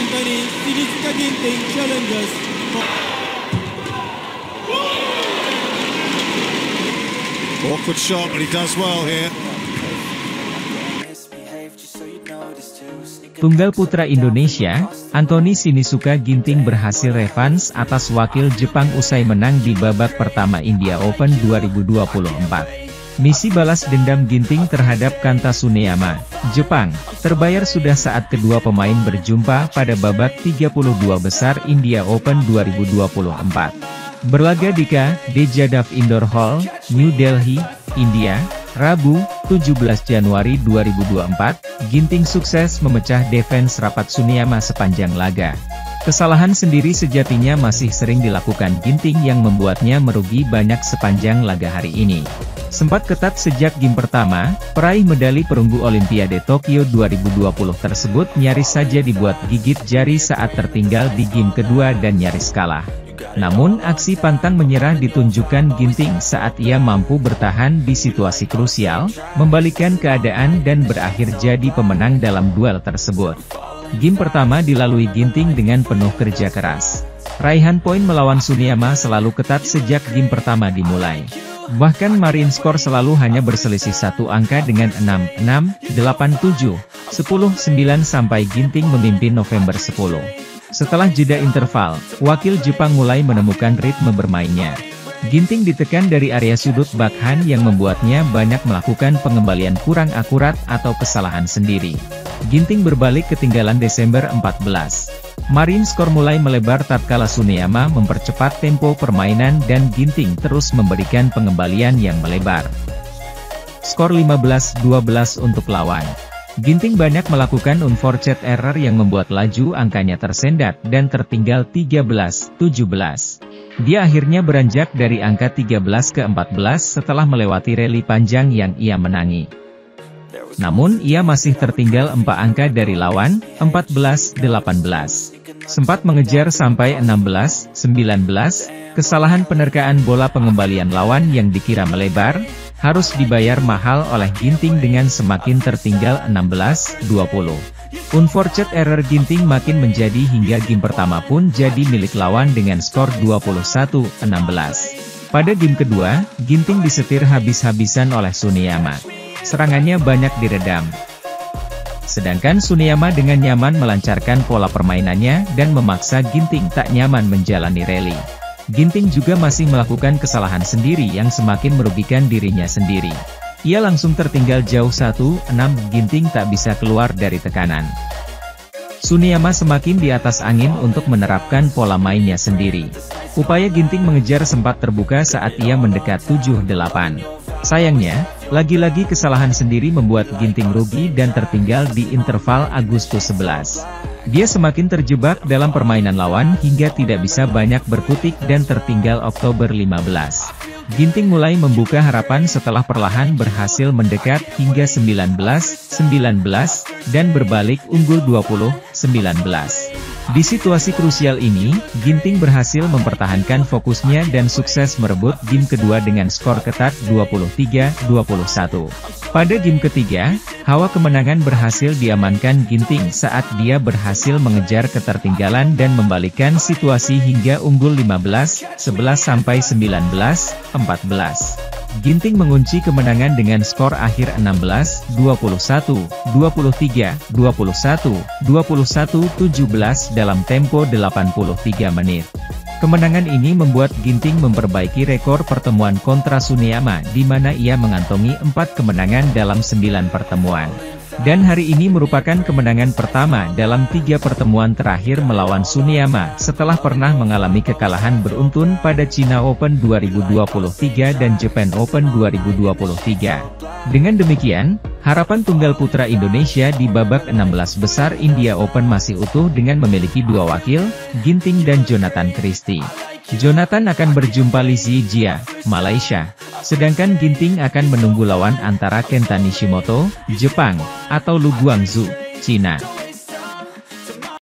Company Shizuka Ginting challenges. Awkward shot, but he does well here. Tunggal putra Indonesia, Anthony Sinisuka Ginting berhasil revans atas wakil Jepang usai menang di babak pertama India Open 2024. Misi balas dendam Ginting terhadap Kanta Tsuneyama, Jepang, terbayar sudah saat kedua pemain berjumpa pada babak 32 besar India Open 2024. Berlaga di KD Jadhav Indoor Hall, New Delhi, India, Rabu, 17 Januari 2024, Ginting sukses memecah defense rapat Tsuneyama sepanjang laga. Kesalahan sendiri sejatinya masih sering dilakukan Ginting yang membuatnya merugi banyak sepanjang laga hari ini. Sempat ketat sejak game pertama, peraih medali perunggu Olimpiade Tokyo 2020 tersebut nyaris saja dibuat gigit jari saat tertinggal di game kedua dan nyaris kalah. Namun aksi pantang menyerah ditunjukkan Ginting saat ia mampu bertahan di situasi krusial, membalikkan keadaan dan berakhir jadi pemenang dalam duel tersebut. Game pertama dilalui Ginting dengan penuh kerja keras. Raihan poin melawan Tsuneyama selalu ketat sejak game pertama dimulai. Bahkan margin skor selalu hanya berselisih satu angka dengan 6-6, 8-7, 10-9 sampai Ginting memimpin November 10. Setelah jeda interval, wakil Jepang mulai menemukan ritme bermainnya. Ginting ditekan dari area sudut backhand yang membuatnya banyak melakukan pengembalian kurang akurat atau kesalahan sendiri. Ginting berbalik ketinggalan Desember 14. Margin skor mulai melebar tatkala Tsuneyama mempercepat tempo permainan dan Ginting terus memberikan pengembalian yang melebar. Skor 15-12 untuk lawan. Ginting banyak melakukan unforced error yang membuat laju angkanya tersendat dan tertinggal 13-17. Dia akhirnya beranjak dari angka 13 ke 14 setelah melewati rally panjang yang ia menangi. Namun ia masih tertinggal 4 angka dari lawan, 14-18. Sempat mengejar sampai 16-19, kesalahan penerkaan bola pengembalian lawan yang dikira melebar, harus dibayar mahal oleh Ginting dengan semakin tertinggal 16-20. Unforced error Ginting makin menjadi hingga game pertama pun jadi milik lawan dengan skor 21-16. Pada game kedua, Ginting disetir habis-habisan oleh Tsuneyama. Serangannya banyak diredam. Sedangkan Tsuneyama dengan nyaman melancarkan pola permainannya dan memaksa Ginting tak nyaman menjalani rally. Ginting juga masih melakukan kesalahan sendiri yang semakin merugikan dirinya sendiri. Ia langsung tertinggal jauh 1-6, Ginting tak bisa keluar dari tekanan. Tsuneyama semakin di atas angin untuk menerapkan pola mainnya sendiri. Upaya Ginting mengejar sempat terbuka saat ia mendekat 7-8. Sayangnya, lagi-lagi kesalahan sendiri membuat Ginting rugi dan tertinggal di interval Agustus 11. Dia semakin terjebak dalam permainan lawan hingga tidak bisa banyak berkutik dan tertinggal Oktober 15. Ginting mulai membuka harapan setelah perlahan berhasil mendekat hingga 19-19, dan berbalik unggul 20-19. Di situasi krusial ini, Ginting berhasil mempertahankan fokusnya dan sukses merebut game kedua dengan skor ketat 23-21. Pada game ketiga, hawa kemenangan berhasil diamankan Ginting saat dia berhasil mengejar ketertinggalan dan membalikkan situasi hingga unggul 15-11 sampai 19-14. Ginting mengunci kemenangan dengan skor akhir 16-21, 23-21, 21-17 dalam tempo 83 menit. Kemenangan ini membuat Ginting memperbaiki rekor pertemuan kontra Tsuneyama di mana ia mengantongi 4 kemenangan dalam 9 pertemuan. Dan hari ini merupakan kemenangan pertama dalam 3 pertemuan terakhir melawan Tsuneyama setelah pernah mengalami kekalahan beruntun pada China Open 2023 dan Japan Open 2023. Dengan demikian, harapan tunggal putra Indonesia di babak 16 besar India Open masih utuh dengan memiliki 2 wakil, Ginting dan Jonathan Christie. Jonathan akan berjumpa Lee Zijia, Malaysia. Sedangkan Ginting akan menunggu lawan antara Kenta Nishimoto, Jepang, atau Lu Guangzhou, Cina.